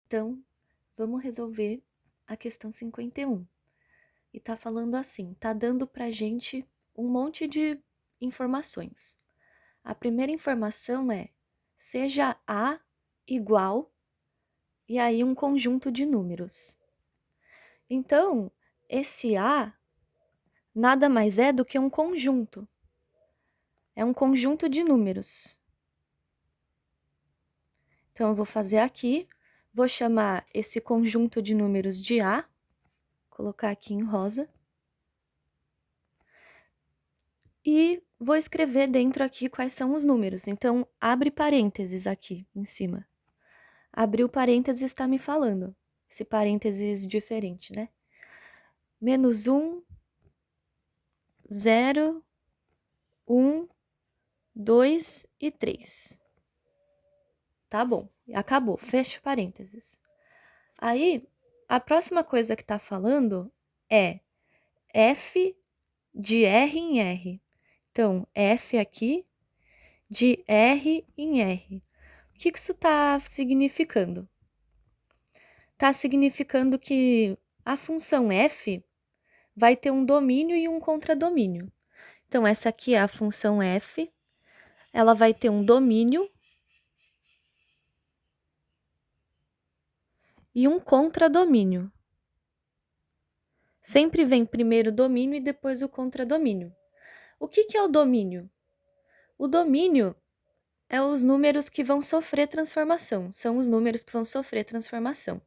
Então, vamos resolver a questão 51. E tá falando assim, tá dando pra gente um monte de informações. A primeira informação é: seja A igual, e aí um conjunto de números. Então, esse A nada mais é do que um conjunto. É um conjunto de números. Então, eu vou fazer aqui, vou chamar esse conjunto de números de A, colocar aqui em rosa. E vou escrever dentro aqui quais são os números. Então, abre parênteses aqui em cima. Abriu parênteses, está me falando. Esse parênteses diferente, né? Menos 1, 0, 1, 2 e 3. Tá bom, acabou, fecha parênteses. Aí, a próxima coisa que tá falando é F de R em R. Então, F aqui de R em R. O que isso está significando? Está significando que a função f vai ter um domínio e um contradomínio. Então, essa aqui é a função f, ela vai ter um domínio e um contradomínio. Sempre vem primeiro o domínio e depois o contradomínio. O que é o domínio? O domínio é os números que vão sofrer transformação, são os números que vão sofrer transformação.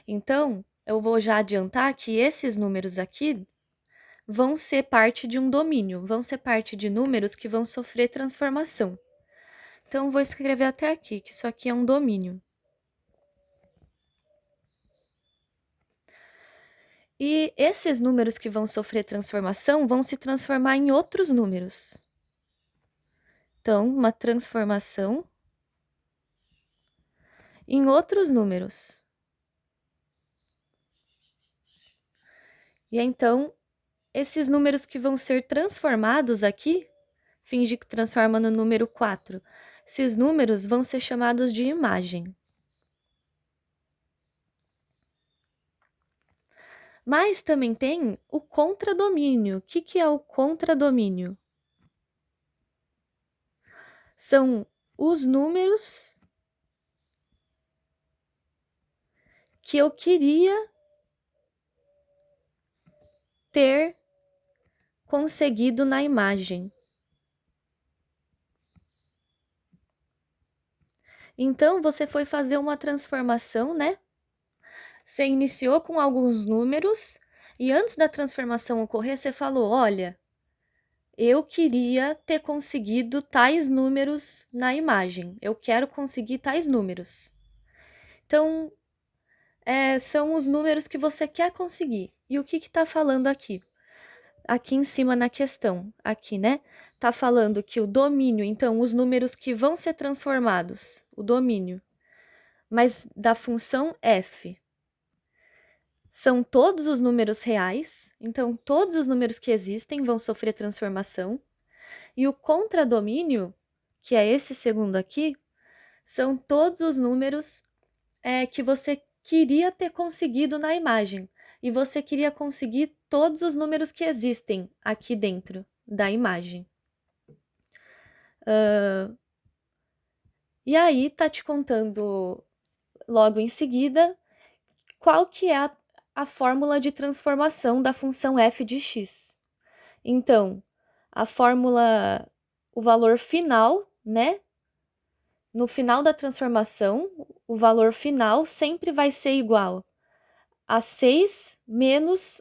Então, eu vou já adiantar que esses números aqui vão ser parte de um domínio, vão ser parte de números que vão sofrer transformação. Então, vou escrever até aqui, que isso aqui é um domínio. E esses números que vão sofrer transformação vão se transformar em outros números. Então, uma transformação em outros números. E então, esses números que vão ser transformados aqui, finge que transforma no número 4, esses números vão ser chamados de imagem. Mas também tem o contradomínio. O que é o contradomínio? São os números que eu queria ter conseguido na imagem. Então, você foi fazer uma transformação, né? Você iniciou com alguns números e antes da transformação ocorrer, você falou: olha, eu queria ter conseguido tais números na imagem. Eu quero conseguir tais números. Então, são os números que você quer conseguir. E o que está falando aqui? Aqui em cima na questão, aqui, né? Tá falando que o domínio, então, os números que vão ser transformados, o domínio, mas da função f, são todos os números reais, então todos os números que existem vão sofrer transformação, e o contradomínio, que é esse segundo aqui, são todos os números que você queria ter conseguido na imagem, e você queria conseguir todos os números que existem aqui dentro da imagem. E aí tá te contando logo em seguida qual que é a fórmula de transformação da função f de x. Então, a fórmula, o valor final, né? No final da transformação, o valor final sempre vai ser igual a 6 menos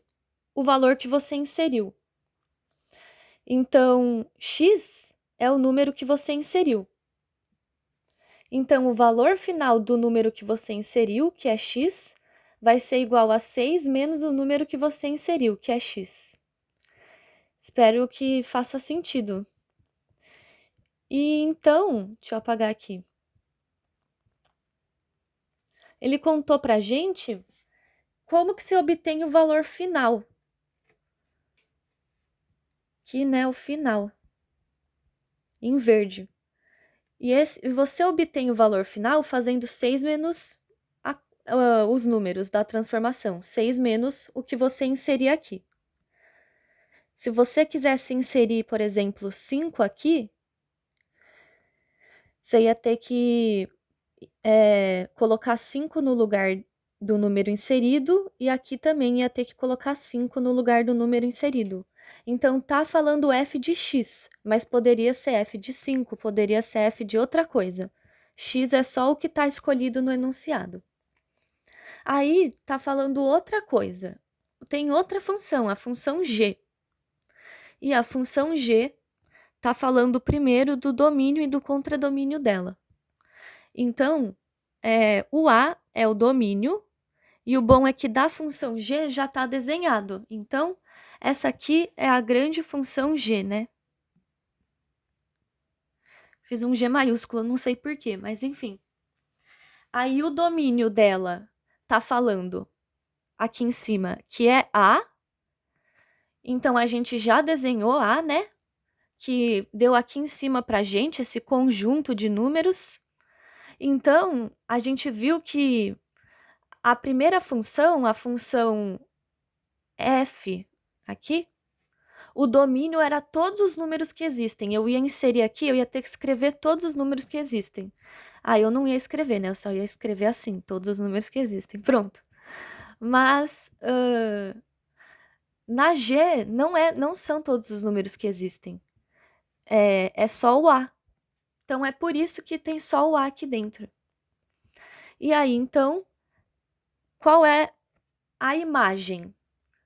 o valor que você inseriu. Então, x é o número que você inseriu. Então, o valor final do número que você inseriu, que é x, vai ser igual a 6 menos o número que você inseriu, que é x. Espero que faça sentido. E então, deixa eu apagar aqui. Ele contou pra gente como que se obtém o valor final. Que, né, o final. Em verde. E você obtém o valor final fazendo 6 menos os números da transformação, 6 menos o que você inserir aqui. Se você quisesse inserir, por exemplo, 5 aqui, você ia ter que colocar 5 no lugar do número inserido e aqui também ia ter que colocar 5 no lugar do número inserido. Então tá falando f de x, mas poderia ser f de 5, poderia ser f de outra coisa. X é só o que está escolhido no enunciado. Aí tá falando outra coisa. Tem outra função, a função g. E a função g tá falando primeiro do domínio e do contradomínio dela. Então, o A é o domínio, e o bom é que da função g já está desenhado. Então, essa aqui é a grande função g, né? Fiz um G maiúsculo, não sei porquê, mas enfim. Aí o domínio dela tá falando aqui em cima que é A. Então, a gente já desenhou A, né? Que deu aqui em cima pra gente esse conjunto de números. Então, a gente viu que a primeira função, a função f aqui, o domínio era todos os números que existem. Eu ia inserir aqui, eu ia ter que escrever todos os números que existem. Eu não ia escrever, né? Eu só ia escrever assim, todos os números que existem. Pronto. Mas na G não são todos os números que existem. É só o A. Então é por isso que tem só o A aqui dentro. E aí, então, qual é a imagem?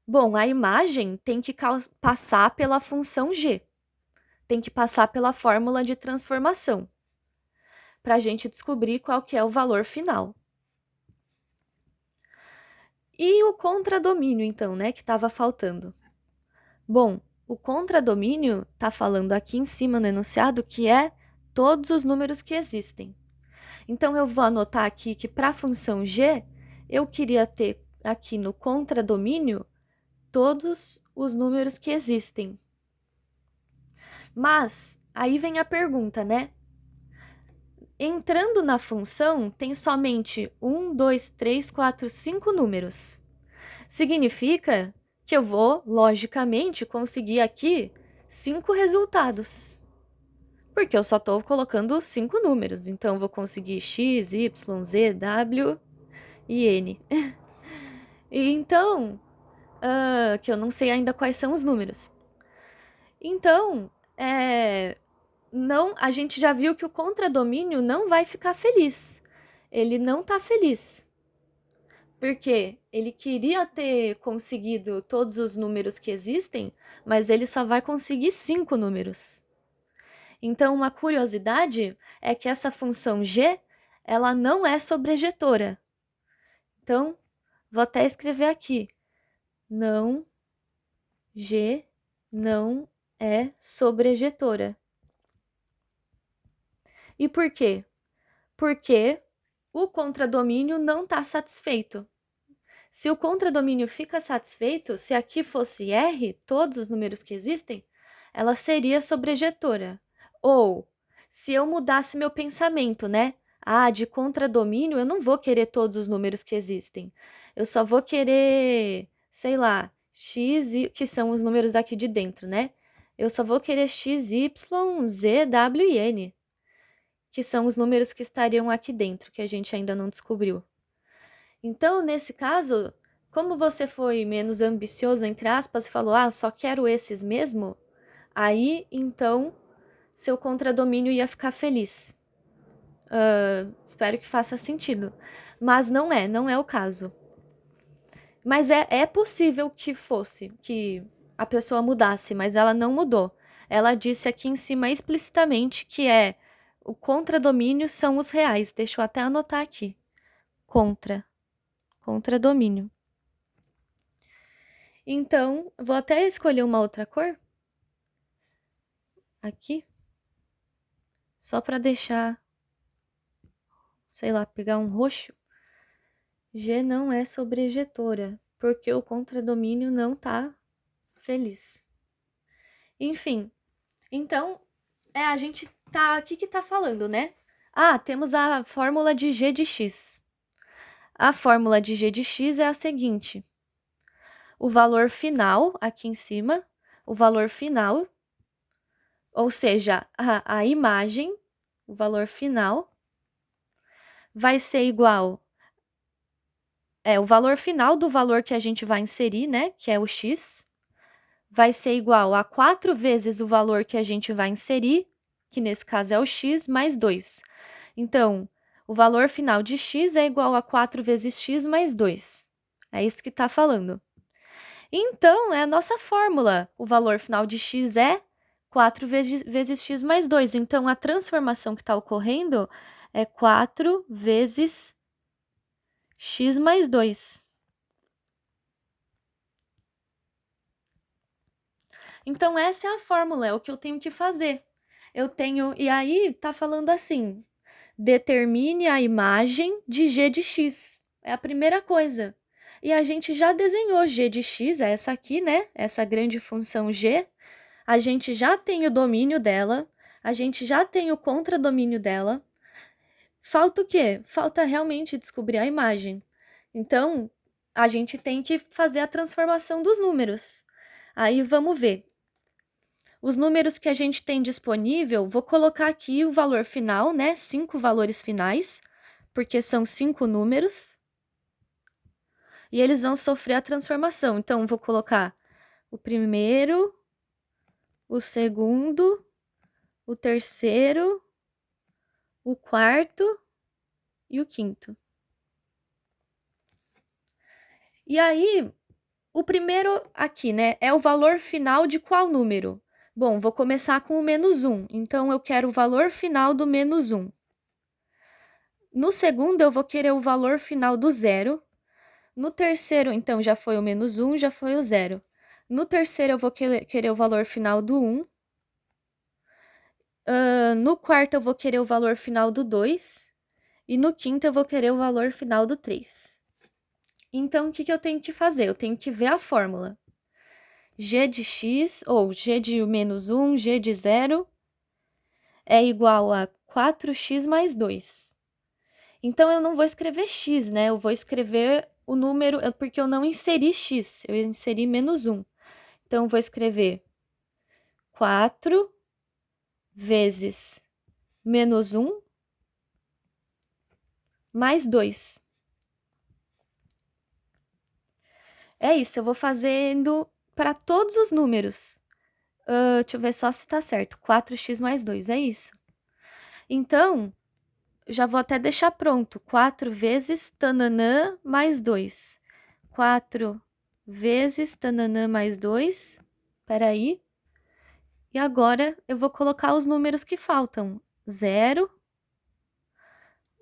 Bom, a imagem tem que passar pela função g, tem que passar pela fórmula de transformação, para a gente descobrir qual que é o valor final. E o contradomínio, então, né, que estava faltando? Bom, o contradomínio está falando aqui em cima no enunciado que é todos os números que existem. Então, eu vou anotar aqui que para a função g, eu queria ter aqui no contradomínio todos os números que existem. Mas aí vem a pergunta, né? Entrando na função, tem somente 1, 2, 3, 4, 5 números. Significa que eu vou, logicamente, conseguir aqui 5 resultados. Porque eu só estou colocando 5 números. Então, eu vou conseguir x, y, z, w e n. E então, que eu não sei ainda quais são os números. Então, a gente já viu que o contradomínio não vai ficar feliz. Ele não tá feliz. Porque ele queria ter conseguido todos os números que existem, mas ele só vai conseguir 5 números. Então, uma curiosidade é que essa função g, ela não é sobrejetora. Então, vou até escrever aqui. G não é sobrejetora. E por quê? Porque o contradomínio não está satisfeito. Se o contradomínio fica satisfeito, se aqui fosse R, todos os números que existem, ela seria sobrejetora. Ou, se eu mudasse meu pensamento, né? De contradomínio, eu não vou querer todos os números que existem. Eu só vou querer, sei lá, x, que são os números daqui de dentro, né? Eu só vou querer x, y, z, w e n, que são os números que estariam aqui dentro, que a gente ainda não descobriu. Então, nesse caso, como você foi menos ambicioso, entre aspas, e falou, só quero esses mesmo, aí, então, seu contradomínio ia ficar feliz. Espero que faça sentido. Mas não é o caso. Mas é possível que fosse, que a pessoa mudasse, mas ela não mudou. Ela disse aqui em cima explicitamente que o contradomínio são os reais. Deixa eu até anotar aqui. Contradomínio. Então, vou até escolher uma outra cor. Aqui. Só para deixar, sei lá, pegar um roxo. G não é sobrejetora, porque o contradomínio não tá feliz. Enfim, então, a gente tá aqui que tá falando, né? Temos a fórmula de G de X. A fórmula de g de x é a seguinte. O valor final, aqui em cima, o valor final, ou seja, a imagem, o valor final, vai ser igual... o valor final do valor que a gente vai inserir, né, que é o x, vai ser igual a 4 vezes o valor que a gente vai inserir, que nesse caso é o x, mais 2. Então, o valor final de x é igual a 4 vezes x mais 2. É isso que está falando. Então, é a nossa fórmula. O valor final de x é 4 vezes x mais 2. Então, a transformação que está ocorrendo é 4 vezes x mais 2. Então, essa é a fórmula, é o que eu tenho que fazer. E aí tá falando assim, determine a imagem de g de x. É a primeira coisa. E a gente já desenhou g de x, é essa aqui, né? Essa grande função g. A gente já tem o domínio dela, a gente já tem o contradomínio dela. Falta o quê? Falta realmente descobrir a imagem. Então, a gente tem que fazer a transformação dos números. Aí vamos ver. Os números que a gente tem disponível, vou colocar aqui o valor final, né? 5 valores finais, porque são 5 números. E eles vão sofrer a transformação. Então, vou colocar o primeiro, o segundo, o terceiro, o quarto e o quinto. E aí, o primeiro aqui, né? É o valor final de qual número? Bom, vou começar com o menos 1. Então, eu quero o valor final do menos 1. No segundo, eu vou querer o valor final do zero. No terceiro, então, já foi o menos 1, já foi o zero. No terceiro, eu vou querer o valor final do 1. No quarto, eu vou querer o valor final do 2. E no quinto, eu vou querer o valor final do 3. Então, o que eu tenho que fazer? Eu tenho que ver a fórmula. G de x, ou g de menos 1, g de 0, é igual a 4x mais 2. Então, eu não vou escrever x, né? Eu vou escrever o número, porque eu não inseri x, eu inseri menos 1. Então, eu vou escrever 4 vezes menos 1 mais 2. É isso, eu vou fazendo para todos os números. Deixa eu ver só se tá certo. 4x mais 2, é isso. Então, já vou até deixar pronto. 4 vezes tananã mais 2. 4 vezes tananã mais 2. Espera aí. E agora eu vou colocar os números que faltam. 0,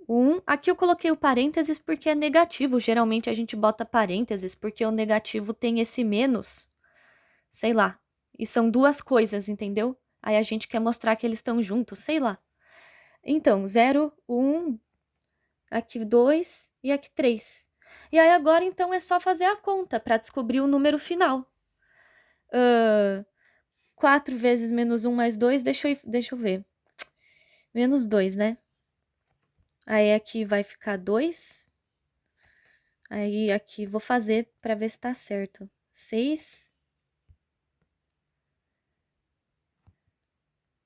1. Aqui eu coloquei o parênteses porque é negativo. Geralmente a gente bota parênteses porque o negativo tem esse menos. Sei lá. E são duas coisas, entendeu? Aí a gente quer mostrar que eles estão juntos, sei lá. Então, 0, 1, aqui 2 e aqui 3. E aí agora, então, é só fazer a conta para descobrir o número final. 4 vezes menos 1 mais 2, deixa eu ver. Menos 2, né? Aí aqui vai ficar 2. Aí aqui vou fazer para ver se tá certo. 6,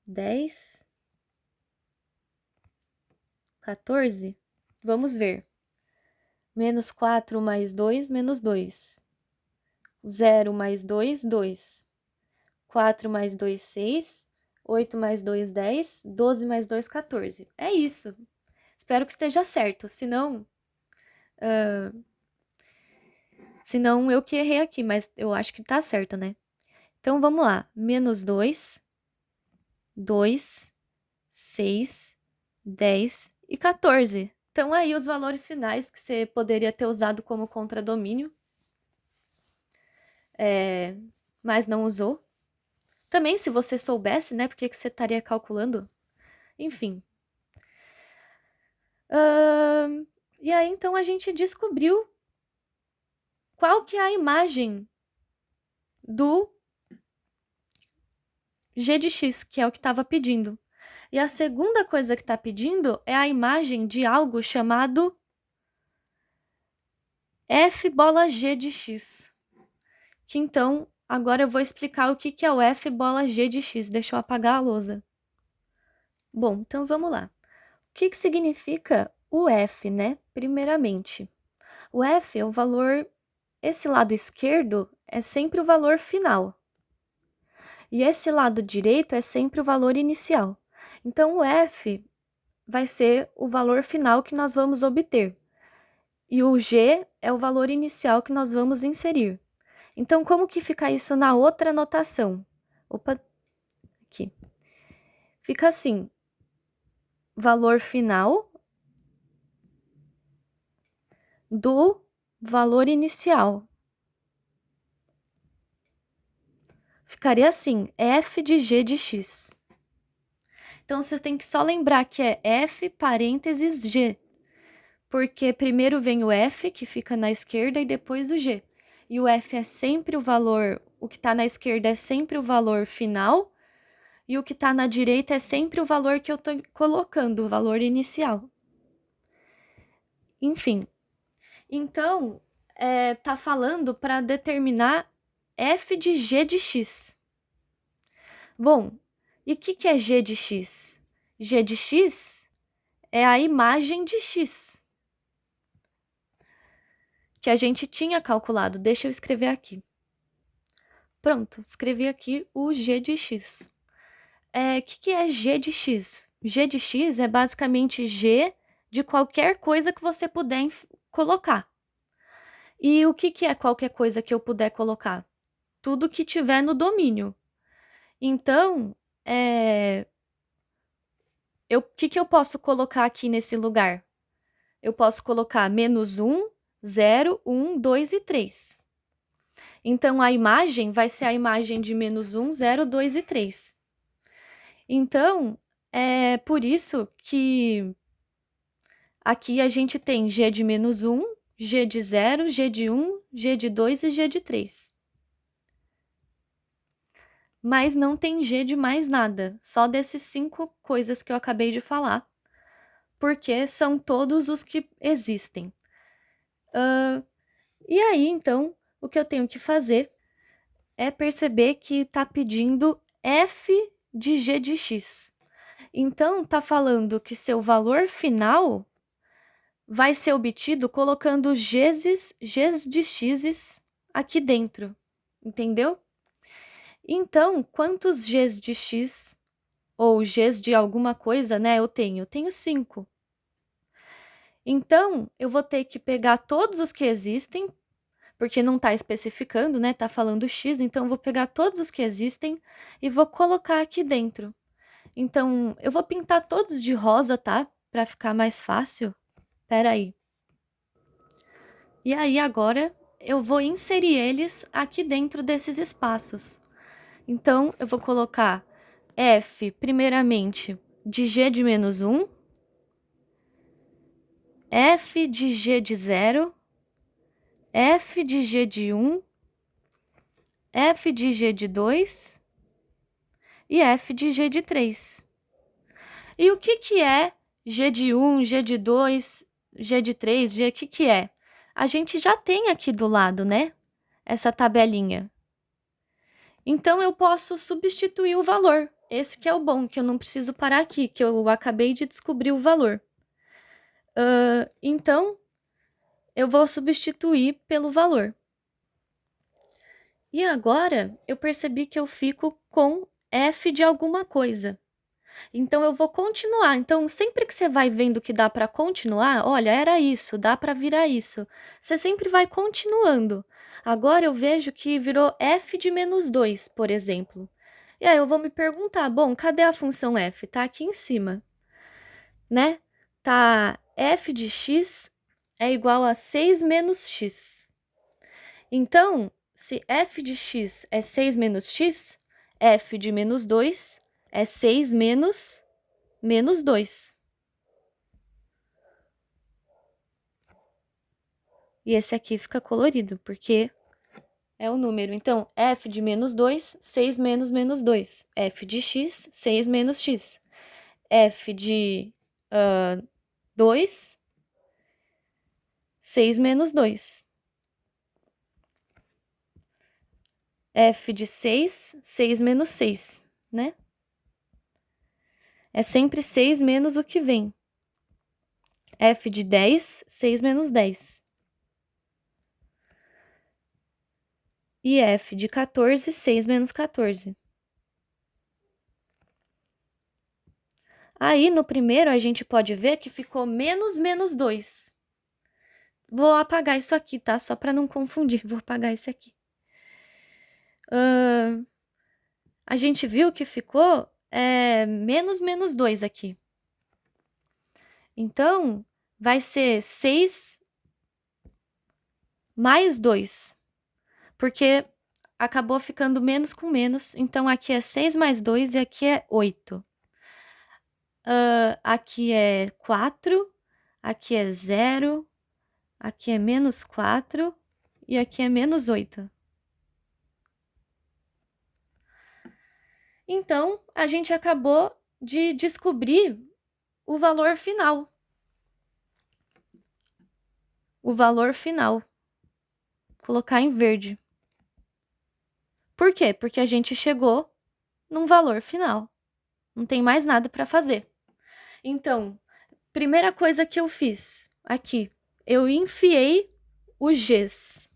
10, 14. Vamos ver. Menos 4 mais 2, menos 2. 0 mais 2, 2. 4 mais 2, 6. 8 mais 2, 10. 12 mais 2, 14. É isso. Espero que esteja certo. Senão eu que errei aqui, mas eu acho que tá certo, né? Então, vamos lá. Menos 2, 2, 6, 10 e 14. Então, aí os valores finais que você poderia ter usado como contradomínio, mas não usou. Também, se você soubesse, né, por que você estaria calculando? Enfim. E aí, então, a gente descobriu qual que é a imagem do g de x, que é o que estava pedindo. E a segunda coisa que está pedindo é a imagem de algo chamado f bola g de x. Que então, agora eu vou explicar o que é o f bola g de x. Deixa eu apagar a lousa. Bom, então vamos lá. O que significa o f, né? Primeiramente, o f é o valor... Esse lado esquerdo é sempre o valor final. E esse lado direito é sempre o valor inicial. Então, o f vai ser o valor final que nós vamos obter. E o g é o valor inicial que nós vamos inserir. Então, como que fica isso na outra notação? Opa, aqui. Fica assim, valor final do valor inicial. Ficaria assim, f de g de x. Então, vocês têm que só lembrar que é f parênteses g, porque primeiro vem o f, que fica na esquerda, e depois o g. E o f é sempre o valor, o que está na esquerda é sempre o valor final, e o que está na direita é sempre o valor que eu estou colocando, o valor inicial. Enfim, então, tá falando para determinar f de g de x. Bom, e o que é g de x? G de x é a imagem de x que a gente tinha calculado. Deixa eu escrever aqui. Pronto, escrevi aqui o g de x. O que é g de x? G de x é basicamente g de qualquer coisa que você puder colocar. E o que é qualquer coisa que eu puder colocar? Tudo que tiver no domínio. Então, o que eu posso colocar aqui nesse lugar? Eu posso colocar menos 1, 0, 1, 2 e 3. Então, a imagem vai ser a imagem de menos 1, 0, 2 e 3. Então, é por isso que aqui a gente tem g de menos 1, g de 0, g de 1, g de 2 e g de 3. Mas não tem g de mais nada, só desses 5 coisas que eu acabei de falar, porque são todos os que existem. E aí, então, o que eu tenho que fazer é perceber que está pedindo f de g de x. Então, está falando que seu valor final vai ser obtido colocando g's de x's aqui dentro, entendeu? Então, quantos g's de x ou g's de alguma coisa, né, eu tenho? Eu tenho 5. Então, eu vou ter que pegar todos os que existem, porque não está especificando, né? Tá falando x, então eu vou pegar todos os que existem e vou colocar aqui dentro. Então, eu vou pintar todos de rosa, tá? Para ficar mais fácil. Espera aí. E aí, agora, eu vou inserir eles aqui dentro desses espaços. Então, eu vou colocar f, primeiramente, de g de menos 1, f de g de 0, f de g de 1, f de g de 2 e f de g de 3. E o que é g de 1, g de 2, g de 3, o que é? A gente já tem aqui do lado, né? Essa tabelinha. Então, eu posso substituir o valor. Esse que é o bom, que eu não preciso parar aqui, que eu acabei de descobrir o valor. Então, eu vou substituir pelo valor. E agora, eu percebi que eu fico com f de alguma coisa. Então, eu vou continuar. Então, sempre que você vai vendo que dá para continuar, olha, era isso, dá para virar isso. Você sempre vai continuando. Agora, eu vejo que virou f de menos 2, por exemplo. E aí, eu vou me perguntar, bom, cadê a função f? Tá aqui em cima, né? Tá f de x é igual a 6 menos x. Então, se f de x é 6 menos x, f de menos 2 é 6 menos 2. E esse aqui fica colorido, porque é o número. Então, f de menos 2, 6 menos menos 2. F de x, 6 menos x. F de 2, 6 menos 2. f de 6, 6 menos 6, né? É sempre 6 menos o que vem. F de 10, 6 menos 10. E f de 14, 6 menos 14. Aí, no primeiro, a gente pode ver que ficou menos menos 2. Vou apagar isso aqui, tá? Só para não confundir, vou apagar esse aqui. A gente viu que ficou menos menos 2 aqui. Então, vai ser 6 mais 2. Porque acabou ficando menos com menos. Então, aqui é 6 mais 2 e aqui é 8. Aqui é 4. Aqui é 0. Aqui é menos 4. E aqui é menos 8. Então, a gente acabou de descobrir o valor final. O valor final. Vou colocar em verde. Por quê? Porque a gente chegou num valor final. Não tem mais nada para fazer. Então, primeira coisa que eu fiz aqui, eu enfiei os Gs.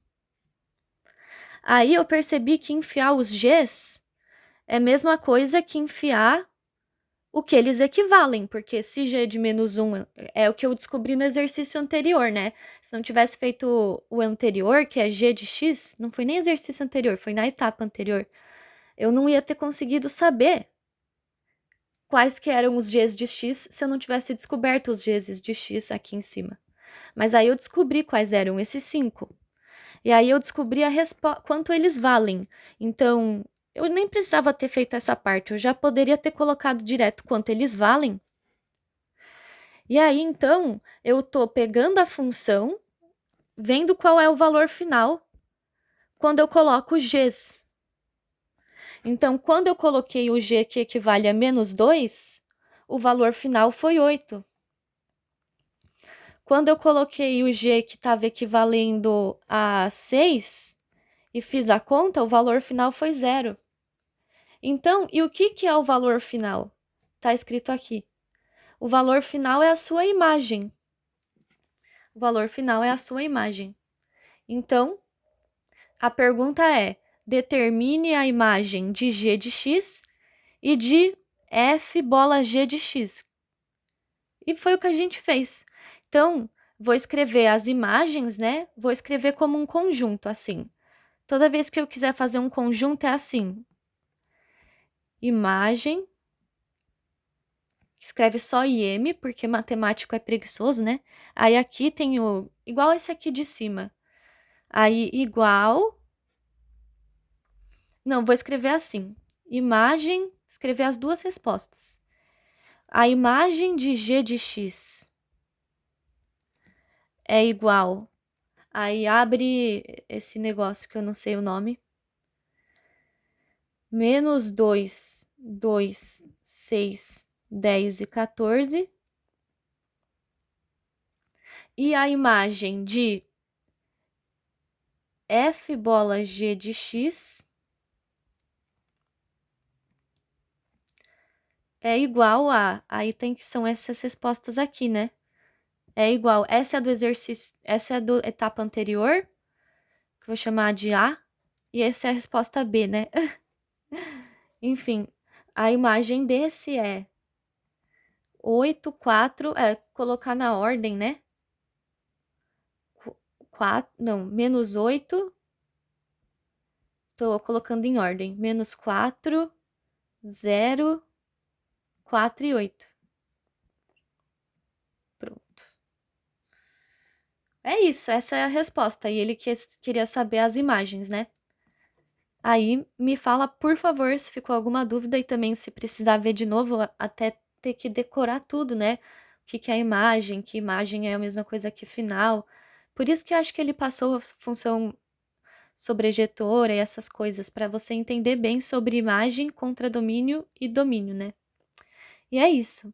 Aí eu percebi que enfiar os Gs é a mesma coisa que enfiar o que eles equivalem, porque se G de menos 1 é o que eu descobri no exercício anterior, né? Se não tivesse feito o anterior, que é G de X, não foi nem exercício anterior, foi na etapa anterior, eu não ia ter conseguido saber quais que eram os Gs de X se eu não tivesse descoberto os Gs de X aqui em cima. Mas aí eu descobri quais eram esses 5. E aí eu descobri quanto eles valem. Então, eu nem precisava ter feito essa parte, eu já poderia ter colocado direto quanto eles valem. E aí, então, eu tô pegando a função, vendo qual é o valor final quando eu coloco Gs. Então, quando eu coloquei o G que equivale a menos 2, o valor final foi 8. Quando eu coloquei o G que estava equivalendo a 6 e fiz a conta, o valor final foi 0. Então, e o que é o valor final? Está escrito aqui. O valor final é a sua imagem. O valor final é a sua imagem. Então, a pergunta é: determine a imagem de G de X e de F bola G de X. E foi o que a gente fez. Então, vou escrever as imagens, né? Vou escrever como um conjunto, assim. Toda vez que eu quiser fazer um conjunto, é assim. Imagem. Escreve só IM, porque matemático é preguiçoso, né? Aí aqui tem o... igual esse aqui de cima. Aí, igual... Não, vou escrever assim. Imagem, escrever as duas respostas. A imagem de G de X é igual. Aí abre esse negócio que eu não sei o nome. Menos 2, 2, 6, 10 e 14. E a imagem de F bola G de X é igual a... Aí tem que são essas respostas aqui, né? É igual. Essa é do exercício... Essa é do etapa anterior, que eu vou chamar de A. E essa é a resposta B, né? Enfim, a imagem desse é 8, 4... É, colocar na ordem, né? 4... Não, menos 8... Tô colocando em ordem. Menos 4, 0, 4 e 8. Pronto. É isso, essa é a resposta. E ele queria saber as imagens, né? Aí me fala, por favor, se ficou alguma dúvida e também se precisar ver de novo, até ter que decorar tudo, né? O que é imagem, que imagem é a mesma coisa que final. Por isso que eu acho que ele passou a função sobrejetora e essas coisas, para você entender bem sobre imagem, contradomínio e domínio, né? E é isso.